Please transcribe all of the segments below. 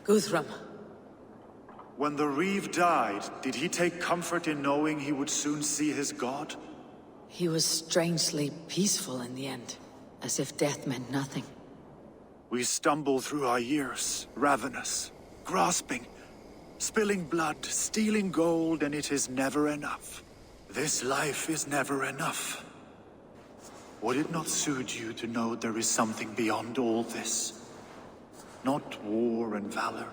Guthrum. When the Reeve died, did he take comfort in knowing he would soon see his god? He was strangely peaceful in the end, as if death meant nothing. We stumble through our years, ravenous, grasping, spilling blood, stealing gold, and it is never enough. This life is never enough. Would it not soothe you to know there is something beyond all this? Not war and valor,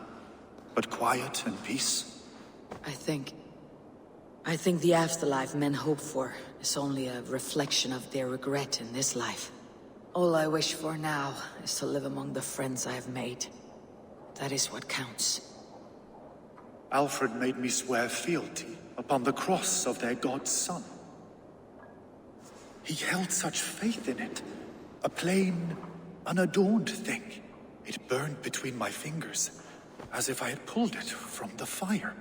but quiet and peace? I think the afterlife men hope for is only a reflection of their regret in this life. All I wish for now is to live among the friends I have made. That is what counts. Alfred made me swear fealty upon the cross of their god's son. He held such faith in it, a plain, unadorned thing. It burned between my fingers, as if I had pulled it from the fire.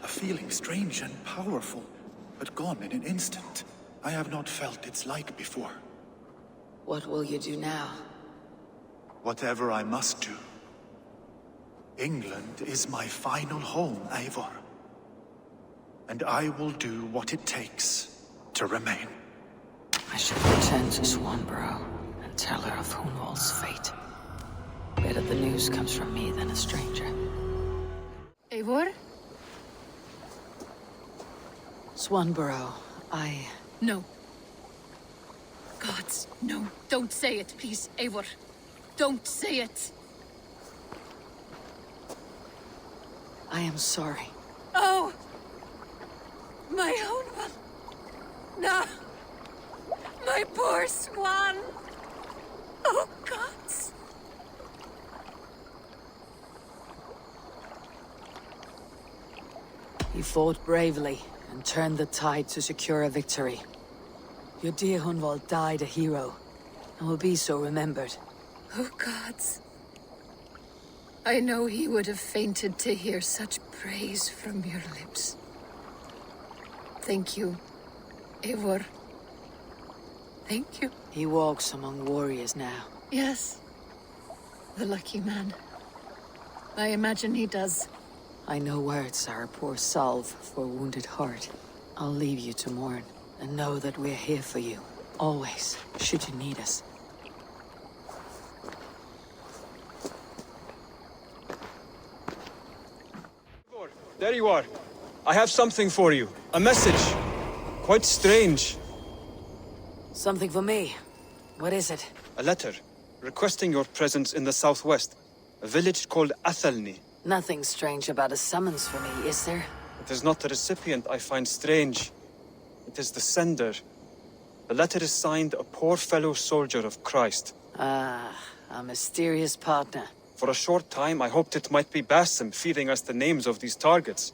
A feeling strange and powerful, but gone in an instant. I have not felt its like before. What will you do now? Whatever I must do. England is my final home, Eivor. And I will do what it takes to remain. I should return to Swanborough and tell her of Hunwald's fate. Better the news comes from me than a stranger. Eivor? Swanborough, No. Gods, no. Don't say it, please, Eivor. Don't say it. I am sorry. Oh! My own one. No! My poor swan! Oh, gods! You fought bravely and turned the tide to secure a victory. Your dear Hunwald died a hero, and will be so remembered. Oh, gods. I know he would have fainted to hear such praise from your lips. Thank you, Eivor. Thank you. He walks among warriors now. Yes. The lucky man. I imagine he does. I know words are a poor salve for a wounded heart. I'll leave you to mourn, and know that we're here for you. Always, should you need us. There you are. I have something for you. A message. Quite strange. Something for me. What is it? A letter requesting your presence in the southwest. A village called Athelney. Nothing strange about a summons for me, is there? It is not the recipient I find strange. It is the sender. The letter is signed a poor fellow soldier of Christ. Ah, a mysterious partner. For a short time, I hoped it might be Basim feeding us the names of these targets.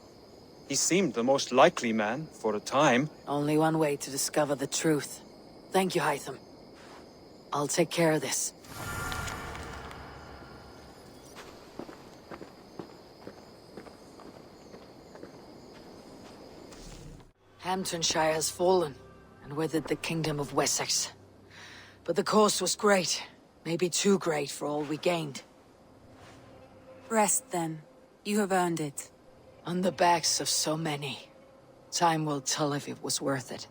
He seemed the most likely man, for a time. Only one way to discover the truth. Thank you, Hytham. I'll take care of this. Hamptonshire has fallen, and with it the Kingdom of Wessex. But the cost was great. Maybe too great for all we gained. Rest then. You have earned it. On the backs of so many. Time will tell if it was worth it.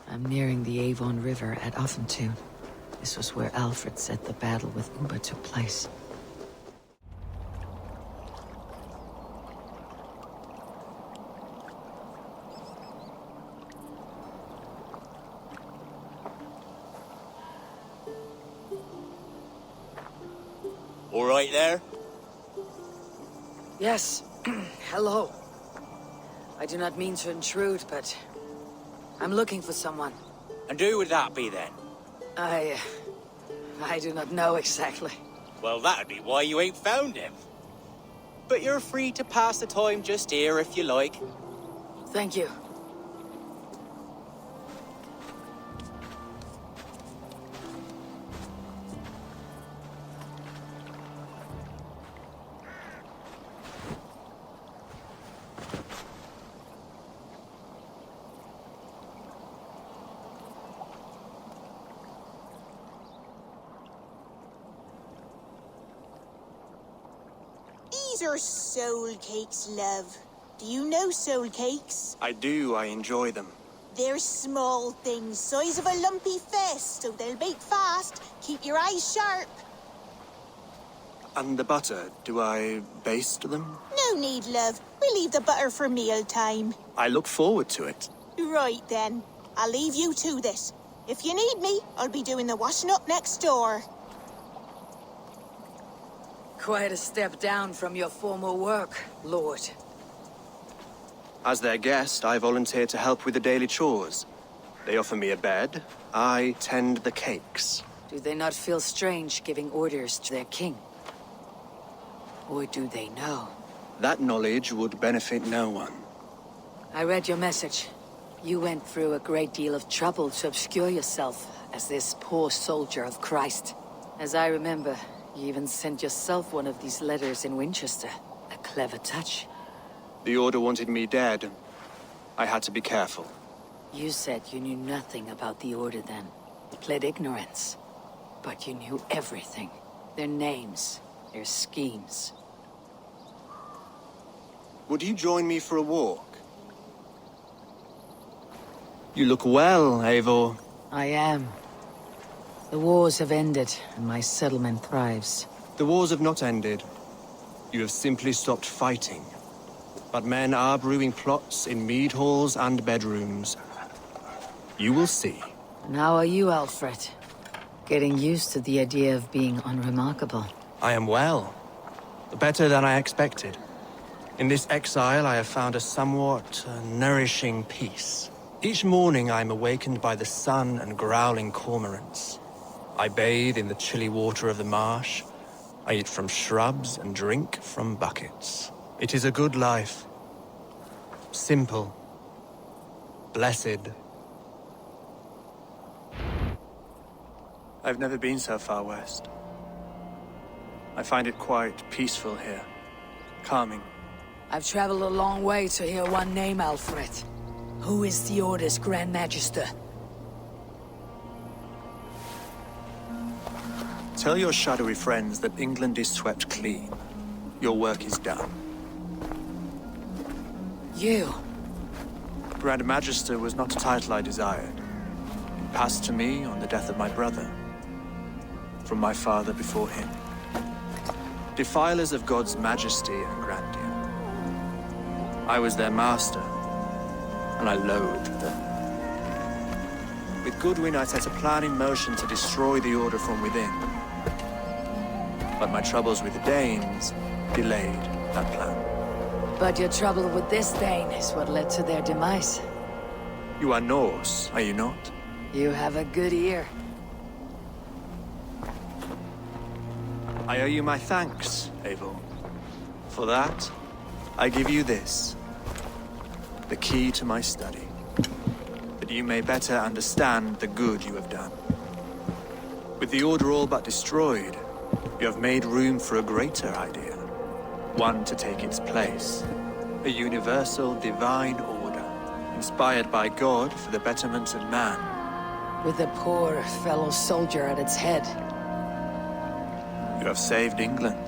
I'm nearing the Avon River at Offentune. This was where Alfred said the battle with Uber took place. All right there? Yes. Hello. I do not mean to intrude, but I'm looking for someone. And who would that be then? I do not know exactly. Well, that'd be why you ain't found him. But you're free to pass the time just here if you like. Thank you. These are soul cakes, love. Do you know soul cakes? I do. I enjoy them. They're small things, size of a lumpy fist, so they'll bake fast. Keep your eyes sharp. And the butter, do I baste them? No need, love. We'll leave the butter for meal time. I look forward to it. Right then. I'll leave you to this. If you need me, I'll be doing the washing up next door. Quite a step down from your former work, Lord. As their guest, I volunteer to help with the daily chores. They offer me a bed. I tend the cakes. Do they not feel strange giving orders to their king? Or do they know? That knowledge would benefit no one. I read your message. You went through a great deal of trouble to obscure yourself as this poor soldier of Christ. As I remember, you even sent yourself one of these letters in Winchester. A clever touch. The Order wanted me dead. I had to be careful. You said you knew nothing about the Order then. Pled ignorance. But you knew everything. Their names, their schemes. Would you join me for a walk? You look well, Eivor. I am. The wars have ended, and my settlement thrives. The wars have not ended. You have simply stopped fighting. But men are brewing plots in mead halls and bedrooms. You will see. And how are you, Alfred? Getting used to the idea of being unremarkable. I am well. Better than I expected. In this exile, I have found a somewhat nourishing peace. Each morning, I am awakened by the sun and growling cormorants. I bathe in the chilly water of the marsh. I eat from shrubs and drink from buckets. It is a good life. Simple. Blessed. I've never been so far west. I find it quite peaceful here. Calming. I've traveled a long way to hear one name, Alfred. Who is the Order's Grand Magister? Tell your shadowy friends that England is swept clean. Your work is done. You? Grand Magister was not a title I desired. It passed to me on the death of my brother. From my father before him. Defilers of God's majesty and grandeur. I was their master, and I loathed them. With Goodwin, I set a plan in motion to destroy the Order from within. But my troubles with the Danes delayed that plan. But your trouble with this Dane is what led to their demise. You are Norse, are you not? You have a good ear. I owe you my thanks, Eivor. For that, I give you this. The key to my study. That you may better understand the good you have done. With the Order all but destroyed, you have made room for a greater idea. One to take its place. A universal divine order, inspired by God for the betterment of man. With a poor fellow soldier at its head. You have saved England.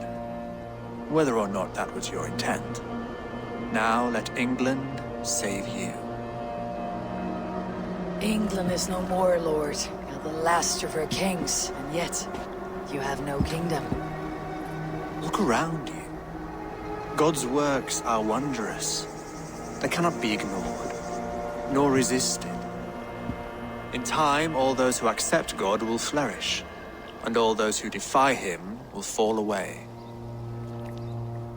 Whether or not that was your intent. Now let England save you. England is no more, Lord. You're the last of her kings, and yet you have no kingdom. Look around you. God's works are wondrous. They cannot be ignored, nor resisted. In time, all those who accept God will flourish, and all those who defy him will fall away.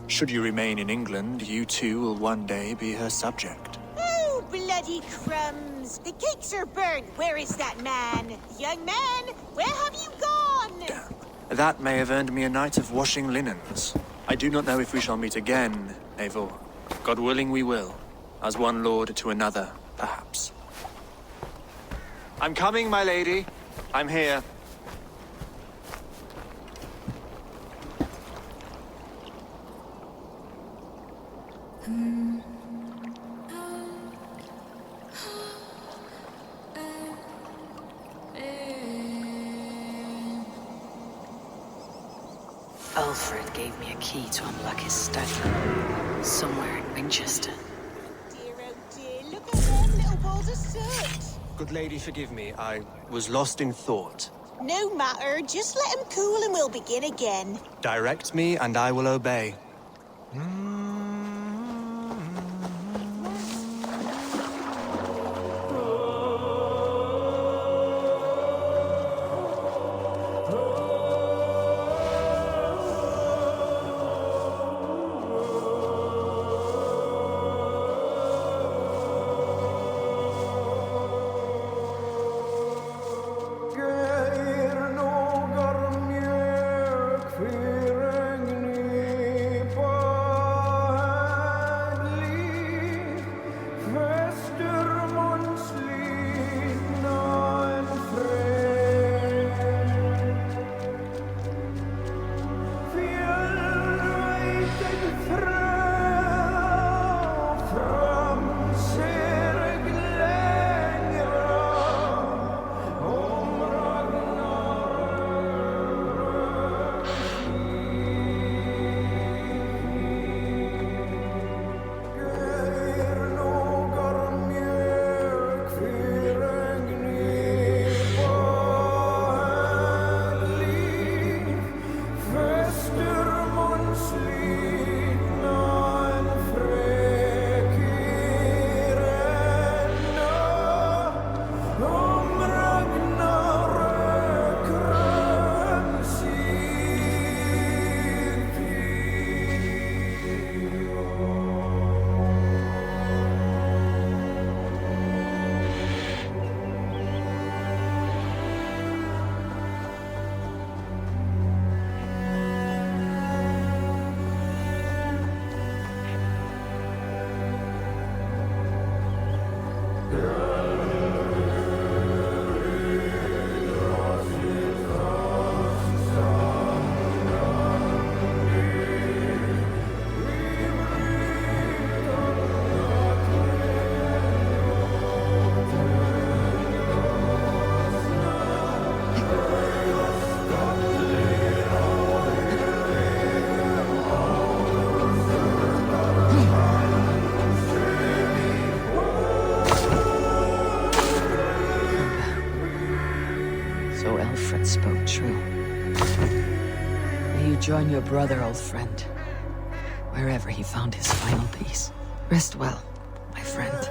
Should you remain in England, you too will one day be her subject. Oh, bloody crumbs! The cakes are burned. Where is that man? Young man, where have you gone? Damn. That may have earned me a night of washing linens. I do not know if we shall meet again, Eivor. God willing, we will. As one lord to another, perhaps. I'm coming, my lady. I'm here. Alfred gave me a key to unlock his study. Somewhere in Winchester. Dear, oh dear, look at them little balls of soot. Good lady, forgive me. I was lost in thought. No matter, just let them cool and we'll begin again. Direct me, and I will obey. So Alfred spoke true. May you join your brother, old friend, wherever he found his final peace. Rest well, my friend.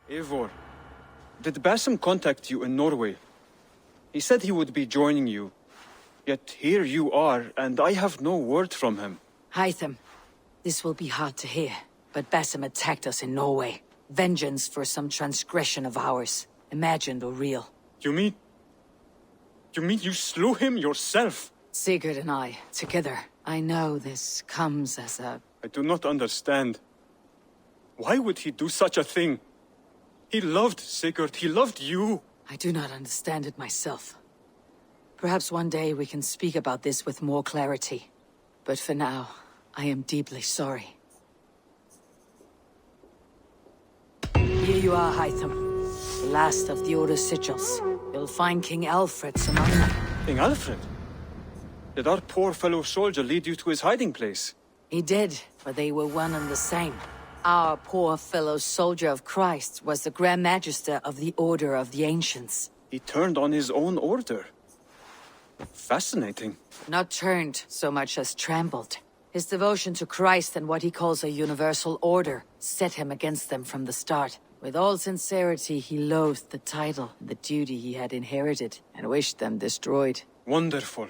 Eivor, did Basim contact you in Norway? He said he would be joining you. Yet here you are, and I have no word from him. Hytham, this will be hard to hear, but Basim attacked us in Norway. Vengeance for some transgression of ours, imagined or real. You mean you slew him yourself? Sigurd and I, together. I know this comes as a... I do not understand. Why would he do such a thing? He loved Sigurd, he loved you. I do not understand it myself. Perhaps one day we can speak about this with more clarity. But for now, I am deeply sorry. Here you are, Hytham. The last of the Order sigils. You'll find King Alfred's among them. King Alfred? Did our poor fellow soldier lead you to his hiding place? He did, but they were one and the same. Our poor fellow soldier of Christ was the Grand Magister of the Order of the Ancients. He turned on his own order. Fascinating. Not turned so much as trampled. His devotion to Christ and what he calls a universal order set him against them from the start. With all sincerity, he loathed the title and the duty he had inherited, and wished them destroyed. Wonderful.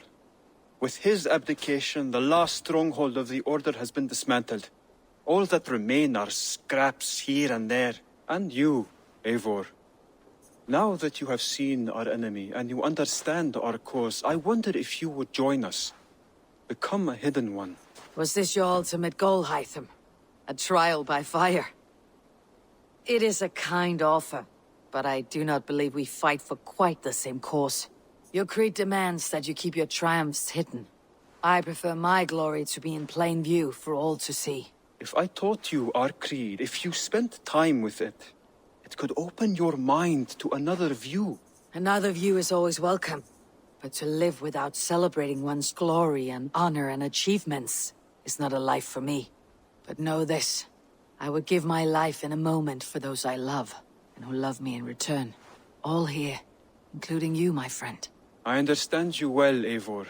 With his abdication, the last stronghold of the Order has been dismantled. All that remain are scraps here and there. And you, Eivor. Now that you have seen our enemy and you understand our cause, I wonder if you would join us. Become a hidden one. Was this your ultimate goal, Hytham? A trial by fire? It is a kind offer, but I do not believe we fight for quite the same cause. Your creed demands that you keep your triumphs hidden. I prefer my glory to be in plain view for all to see. If I taught you our creed, if you spent time with it, it could open your mind to another view. Another view is always welcome. But to live without celebrating one's glory and honor and achievements is not a life for me. But know this, I would give my life in a moment for those I love, and who love me in return. All here, including you, my friend. I understand you well, Eivor.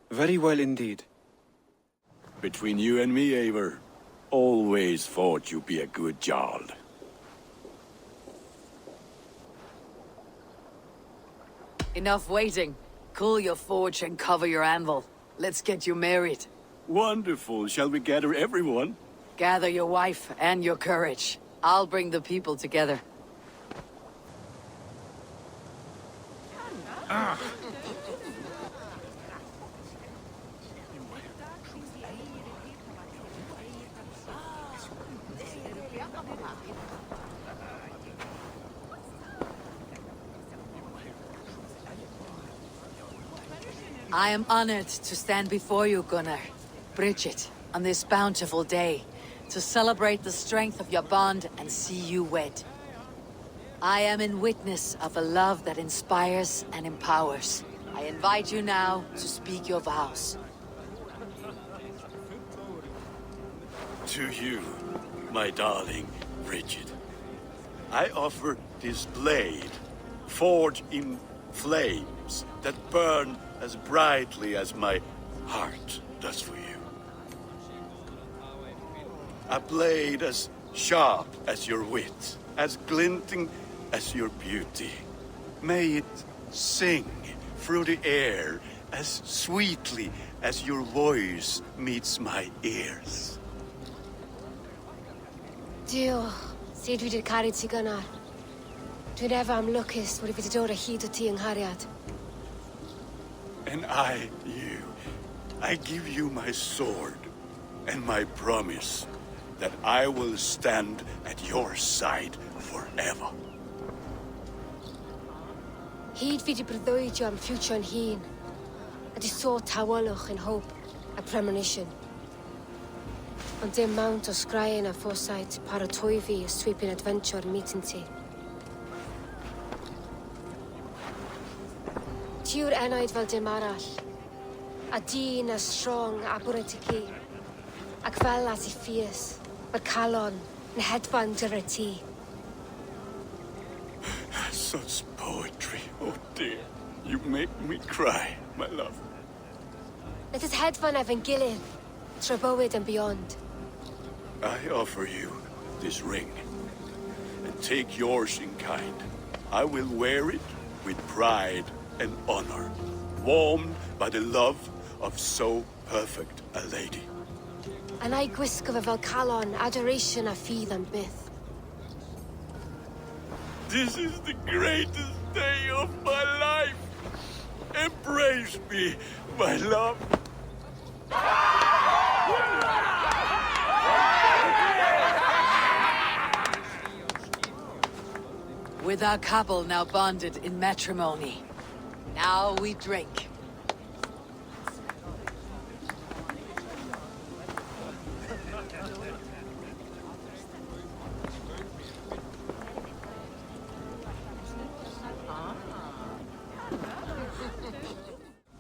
Very well indeed. Between you and me, Eivor, always thought you'd be a good Jarl. Enough waiting. Cool your forge and cover your anvil. Let's get you married. Wonderful. Shall we gather everyone? Gather your wife and your courage. I'll bring the people together. I am honored to stand before you, Gunnar, Bridget, on this bountiful day, to celebrate the strength of your bond and see you wed. I am in witness of a love that inspires and empowers. I invite you now to speak your vows. To you, my darling Bridget, I offer this blade, forged in flames that burn as brightly as my heart does for you. A blade as sharp as your wit, as glinting as your beauty. May it sing through the air as sweetly as your voice meets my ears. Dio, sed vi det carit si Gunnar. Dwi'n efa am lwcus bod I wedi dod o hyd o ti yng nghariad. And I give you my sword and my promise that I will stand at your side forever. Hyd fi di breuddwydio am future yn hun, a di so tawalwch in hope a premonition. Ond dim mount o sgraen a foresight paratoi fi a sweeping adventure meeting ti. Tiw'r enaid fel dim arall, a dyn as strong a bwrdd i ci, ac fel at I ffies, mae'r calon yn hedfan dyr y ti. Such poetry, oh dear. You make me cry, my love. Let us hedfan efo'n gilydd, tra bywyd and beyond. I offer you this ring, and take yours in kind. I will wear it with pride and honor, warmed by the love of so perfect a lady. And I gwisgo fe fel calon, adoration a ffydd am byth. This is the greatest day of my life. Embrace me, my love. With our couple now bonded in matrimony, now we drink.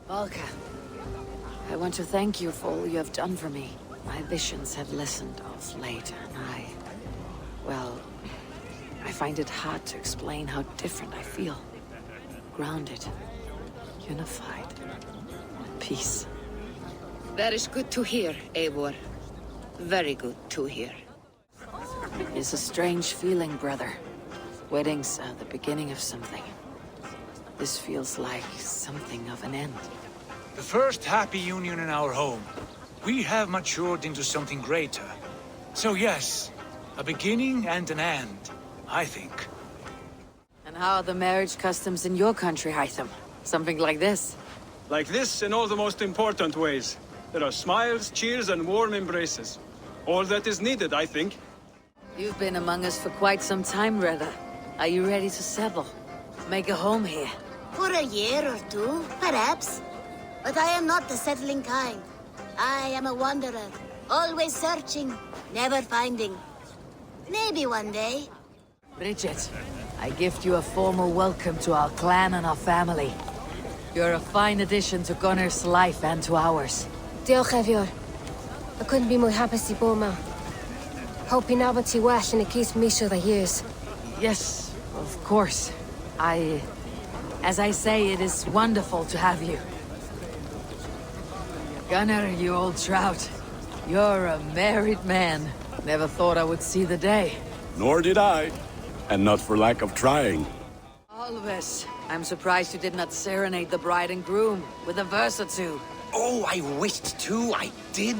Valka, I want to thank you for all you have done for me. My visions have lessened of late, and I find it hard to explain how different I feel. Grounded, unified, at peace. That is good to hear, Eivor. Very good to hear. It's a strange feeling, brother. Weddings are the beginning of something. This feels like something of an end. The first happy union in our home. We have matured into something greater. So yes, a beginning and an end, I think. And how are the marriage customs in your country, Hytham? Something like this? Like this in all the most important ways. There are smiles, cheers, and warm embraces. All that is needed, I think. You've been among us for quite some time, Reda. Are you ready to settle? Make a home here? For a year or two, perhaps. But I am not the settling kind. I am a wanderer, always searching, never finding. Maybe one day. Bridget, I gift you a formal welcome to our clan and our family. You're a fine addition to Gunnar's life and to ours. Diolch Evior. I couldn't be more happy to Boma. Hope you never to wash and it keeps me sure the years. Yes, of course. As I say, it is wonderful to have you. Gunnar, you old trout. You're a married man. Never thought I would see the day. Nor did I. And not for lack of trying. Alves, I'm surprised you did not serenade the bride and groom with a verse or two. Oh, I wished to, I did.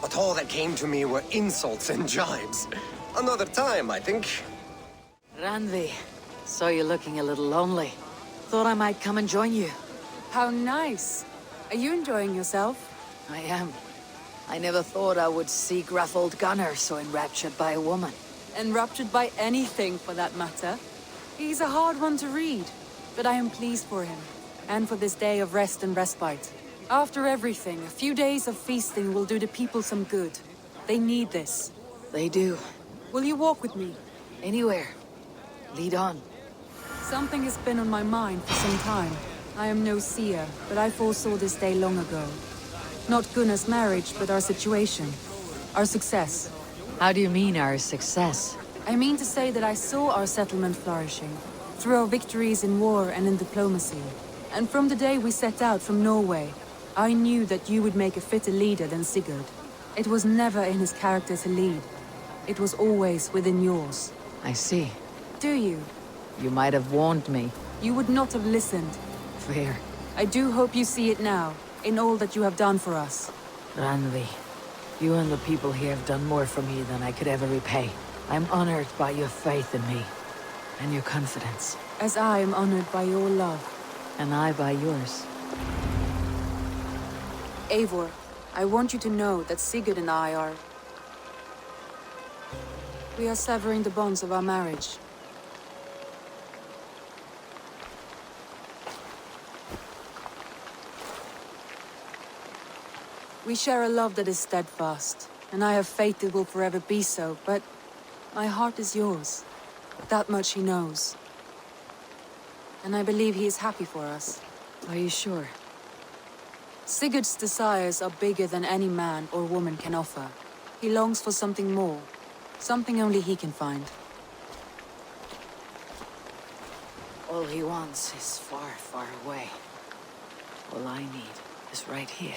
But all that came to me were insults and jibes. Another time, I think. Randvi, saw you looking a little lonely. Thought I might come and join you. How nice. Are you enjoying yourself? I am. I never thought I would see gruff old Gunnar so enraptured by a woman. Enraptured by anything, for that matter. He's a hard one to read, but I am pleased for him, and for this day of rest and respite. After everything, a few days of feasting will do the people some good. They need this. They do. Will you walk with me? Anywhere. Lead on. Something has been on my mind for some time. I am no seer, but I foresaw this day long ago. Not Gunnar's marriage, but our situation. Our success. How do you mean, our success? I mean to say that I saw our settlement flourishing, through our victories in war and in diplomacy. And from the day we set out from Norway, I knew that you would make a fitter leader than Sigurd. It was never in his character to lead. It was always within yours. I see. Do you? You might have warned me. You would not have listened. Fair. I do hope you see it now, in all that you have done for us. Randvi, you and the people here have done more for me than I could ever repay. I'm honored by your faith in me, and your confidence. As I am honored by your love. And I by yours. Eivor, I want you to know that Sigurd and I are... We are severing the bonds of our marriage. We share a love that is steadfast, and I have faith it will forever be so, but my heart is yours. That much he knows. And I believe he is happy for us. Are you sure? Sigurd's desires are bigger than any man or woman can offer. He longs for something more, something only he can find. All he wants is far, far away. All I need is right here.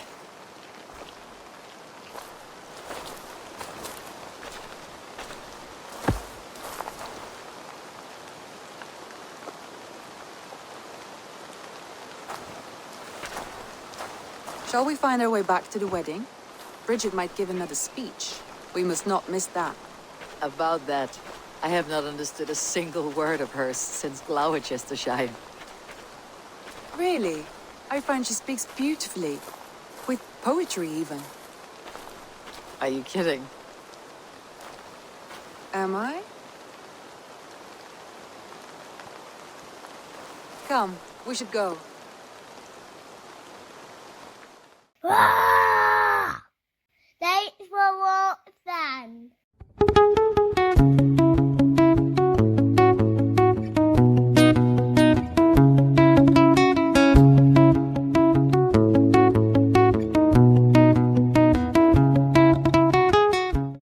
Shall we find our way back to the wedding? Bridget might give another speech. We must not miss that. About that, I have not understood a single word of hers since Gloucestershire. Really? I find she speaks beautifully. With poetry, even. Are you kidding? Am I? Come, we should go. Ah!